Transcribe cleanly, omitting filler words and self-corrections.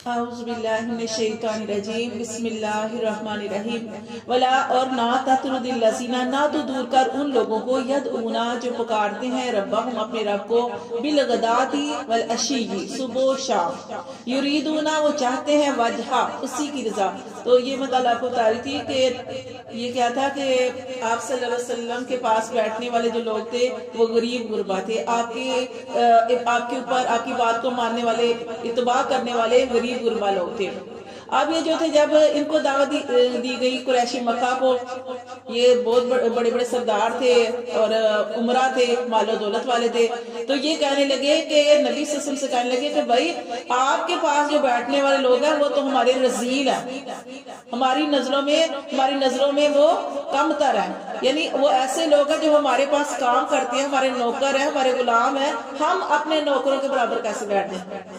اعوذ باللہ من الشیطان الرجیم بسم اللہ الرحمن الرحیم ولا اور نہ تطرد الذین نہ تو دور کر ان لوگوں کو یدعونا جو پکارتے ہیں ربہم اپنے رب کو بالغداۃ والعشی صبح و شام یریدونا وہ چاہتے ہیں وجہ اسی کی رضا. تو یہ مطلب آپ کو بتا رہی تھی کہ یہ کیا تھا کہ آپ صلی اللہ علیہ وسلم کے پاس بیٹھنے والے جو لوگ تھے وہ غریب غربا تھے. آپ کے اوپر آپ کی بات کو ماننے والے اتباع کرنے والے غریب غربا لوگ تھے. اب یہ جو تھے جب ان کو دعوت دی گئی قریشی مکہ کو، یہ بہت بڑے بڑے سردار تھے اور عمرہ تھے، مال و دولت والے تھے، تو یہ کہنے لگے کہ نبی صلی اللہ علیہ وسلم سے کہنے لگے کہ بھائی آپ کے پاس جو بیٹھنے والے لوگ ہیں وہ تو ہمارے رذیل ہیں، ہماری نظروں میں وہ کم تر ہیں. یعنی وہ ایسے لوگ ہیں جو ہمارے پاس کام کرتے ہیں، ہمارے نوکر ہیں، ہمارے غلام ہیں، ہم اپنے نوکروں کے برابر کیسے بیٹھ دیں.